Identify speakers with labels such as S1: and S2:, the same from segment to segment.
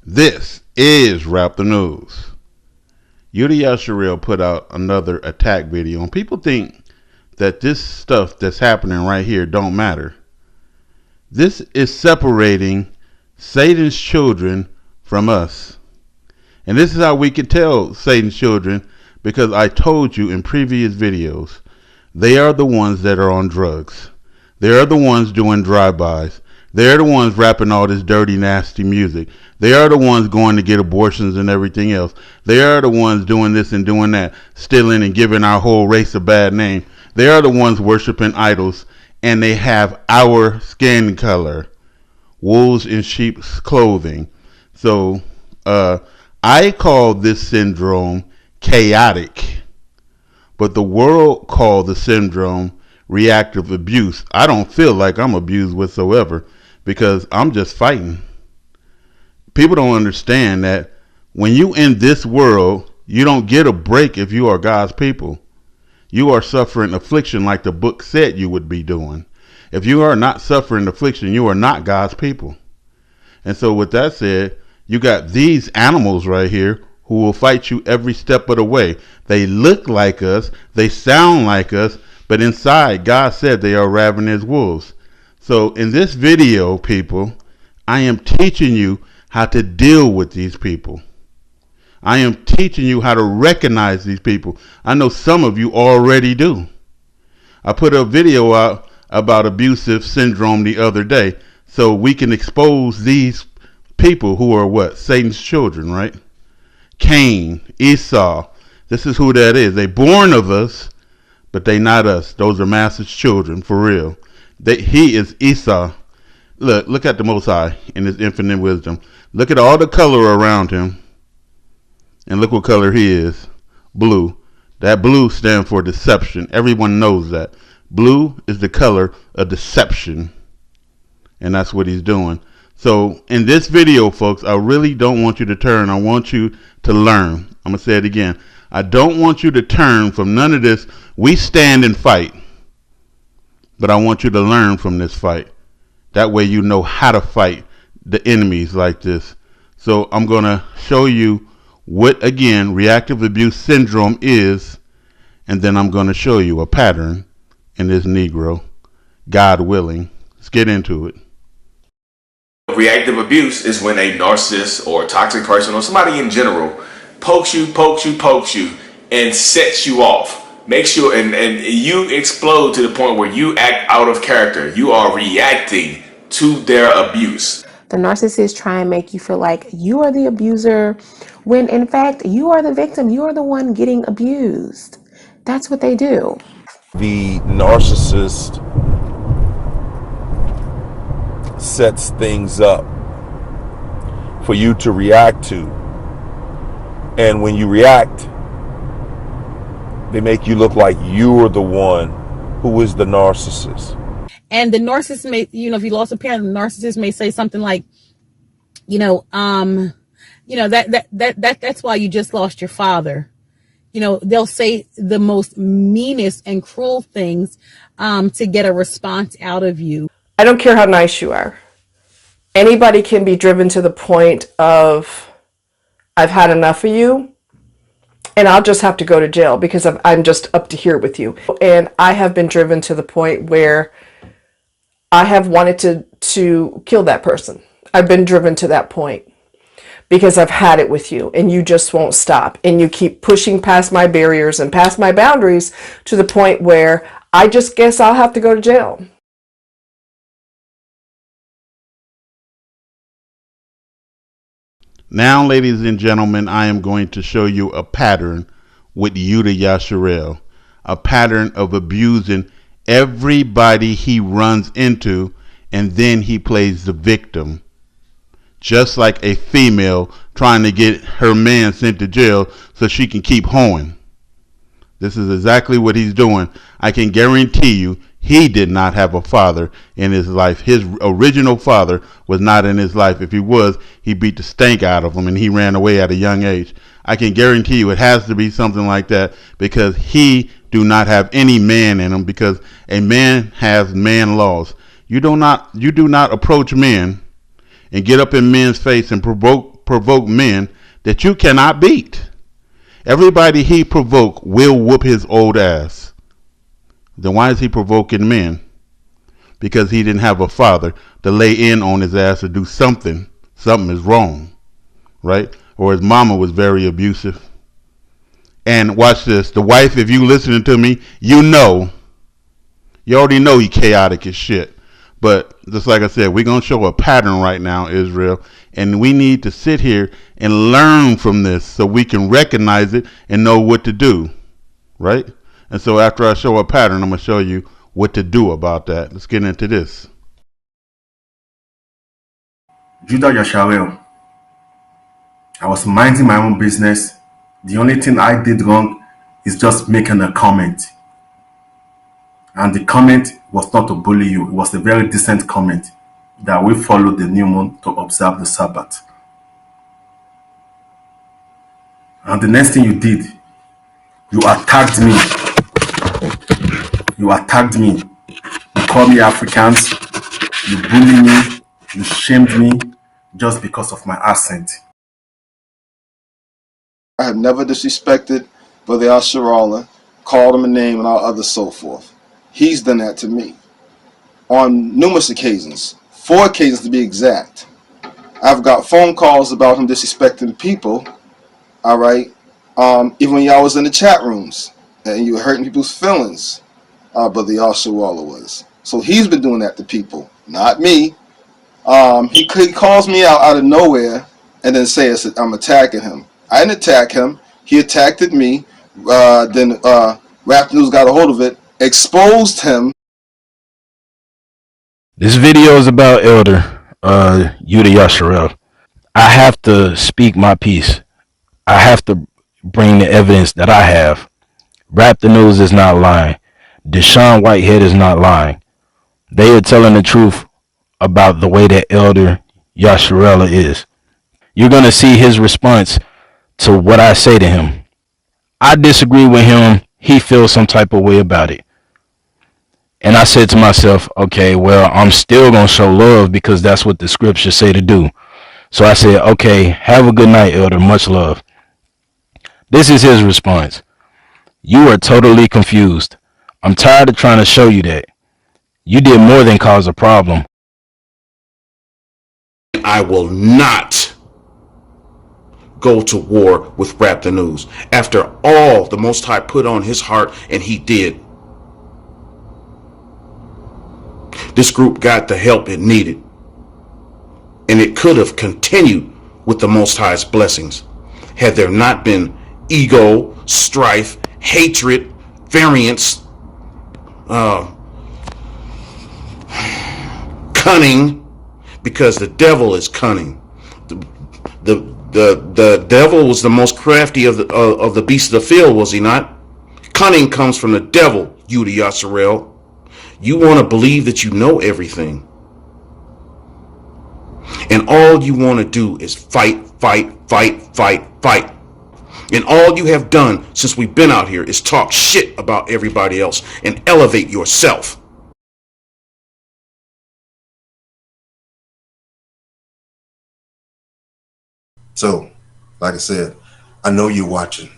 S1: This is Rap the News. Yasharel put out another attack video, and people think that this stuff that's happening right here don't matter. This is separating Satan's children from us. And this is how we can tell Satan's children, because I told you in previous videos, they are the ones that are on drugs. They are the ones doing drive-bys. They're the ones rapping all this dirty, nasty music. They are the ones going to get abortions and everything else. They are the ones doing this and doing that, stealing and giving our whole race a bad name. They are the ones worshiping idols, and they have our skin color, wolves in sheep's clothing. So I call this syndrome chaotic, but the world called the syndrome reactive abuse. I don't feel like I'm abused whatsoever, because I'm just fighting. People don't understand that when you in this world, you don't get a break if you are God's people. You are suffering affliction like the book said you would be doing. If you are not suffering affliction, you are not God's people. And so with that said, you got these animals right here who will fight you every step of the way. They look like us, they sound like us, but inside, God said they are ravenous wolves. So in this video, people, I am teaching you how to deal with these people. I am teaching you how to recognize these people. I know some of you already do. I put a video out about abusive syndrome the other day, so we can expose these people who are what? Satan's children, right? Cain, Esau. This is who that is. They born of us, but they not us. Those are master's children, for real. He is Esau. Look at the Most High in his infinite wisdom. Look at all the color around him. And look what color he is. Blue. That blue stands for deception. Everyone knows that. Blue is the color of deception. And that's what he's doing. So in this video, folks, I really don't want you to turn. I want you to learn. I'm going to say it again. I don't want you to turn from none of this. We stand and fight. But I want you to learn from this fight. That way you know how to fight the enemies like this. So I'm going to show you what, again, reactive abuse syndrome is. And then I'm going to show you a pattern in this Negro. God willing. Let's get into it.
S2: Reactive abuse is when a narcissist or a toxic person or somebody in general pokes you, and sets you off. Makes you, and you explode to the point where you act out of character. You are reacting to their abuse.
S3: The narcissist try and make you feel like you are the abuser, when in fact you are the victim. You are the one getting abused. That's what they do.
S4: The narcissist sets things up for you to react to. And when you react, they make you look like you're the one who is the narcissist.
S5: And the narcissist may, if you lost a parent, the narcissist may say something like, that's why you just lost your father. They'll say the most meanest and cruel things to get a response out of you.
S6: I don't care how nice you are. Anybody can be driven to the point of, I've had enough of you, and I'll just have to go to jail because I'm just up to here with you. And I have been driven to the point where I have wanted to kill that person. I've been driven to that point because I've had it with you and you just won't stop. And you keep pushing past my barriers and past my boundaries to the point where I just guess I'll have to go to jail.
S1: Now, ladies and gentlemen, I am going to show you a pattern with Yasharel. A pattern of abusing everybody he runs into, and then he plays the victim. Just like a female trying to get her man sent to jail so she can keep hoeing. This is exactly what he's doing. I can guarantee you he did not have a father in his life. His original father was not in his life. If he was, he beat the stank out of him and he ran away at a young age. I can guarantee you it has to be something like that, because he do not have any man in him, because a man has man laws. You do not approach men and get up in men's face and provoke provoke men that you cannot beat. Everybody he provoke will whoop his old ass. Then why is he provoking men? Because he didn't have a father to lay in on his ass to do something. Something is wrong, right? Or his mama was very abusive. And watch this. The wife, if you listening to me, you already know he chaotic as shit. But just like I said, we're going to show a pattern right now, Israel. And we need to sit here and learn from this so we can recognize it and know what to do, right? And so after I show a pattern, I'm going to show you what to do about that. Let's get into this.
S7: Judah Yasharel, I was minding my own business. The only thing I did wrong is just making a comment. And the comment was not to bully you. It was a very decent comment that we follow the new moon to observe the Sabbath. And the next thing you did, you attacked me. You attacked me. You called me Africans. You bullied me. You shamed me just because of my accent.
S8: I have never disrespected Brother Al-Sharala, called him a name and all other so forth. He's done that to me on numerous occasions, 4 occasions to be exact. I've got phone calls about him disrespecting people, all right, even when y'all was in the chat rooms and you were hurting people's feelings, Brother Al-Sharala was. So he's been doing that to people, not me. He calls me out of nowhere and then says I'm attacking him. I didn't attack him. He attacked me. Then Rap News got a hold of it, exposed him.
S9: This video is about Elder Yuda Yasharel. I have to speak my piece. I have to bring the evidence that I have. Rap the News is not lying. Deshaun Whitehead is not lying. They are telling the truth about the way that Elder Yasharel is. You're going to see his response to what I say to him. I disagree with him. He feels some type of way about it. And I said to myself, okay, well, I'm still going to show love because that's what the scriptures say to do. So I said, okay, have a good night, Elder. Much love. This is his response. You are totally confused. I'm tired of trying to show you that. You did more than cause a problem.
S10: I will not go to war with Rap the News. After all the Most High put on his heart, and he did. This group got the help it needed. And it could have continued with the Most High's blessings had there not been ego, strife, hatred, variance, cunning, because the devil is cunning. The devil was the most crafty of the beasts of the field, was he not? Cunning comes from the devil, Yuda Yasharel. You want to believe that you know everything. And all you want to do is fight, fight, fight, fight, fight. And all you have done since we've been out here is talk shit about everybody else and elevate yourself.
S11: So, like I said, I know you're watching.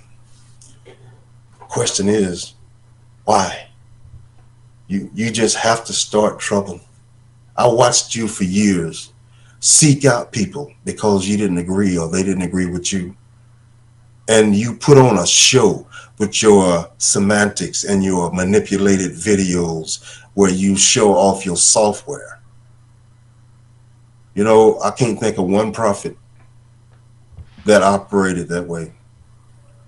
S11: Question is, why? You just have to start trouble. I watched you for years seek out people because you didn't agree or they didn't agree with you. And you put on a show with your semantics and your manipulated videos where you show off your software. You know, I can't think of one prophet that operated that way.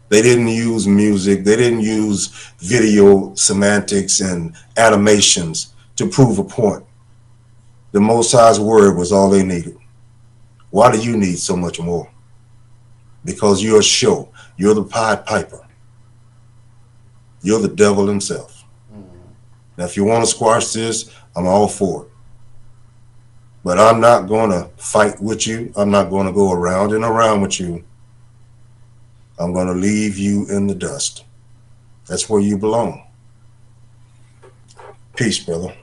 S11: They didn't use music. They didn't use video semantics and animations to prove a point. The Most High's word was all they needed. Why do you need so much more? Because you're a show. You're the Pied Piper. You're the devil himself. Now, if you want to squash this, I'm all for it. But I'm not going to fight with you. I'm not going to go around and around with you. I'm going to leave you in the dust. That's where you belong. Peace, brother.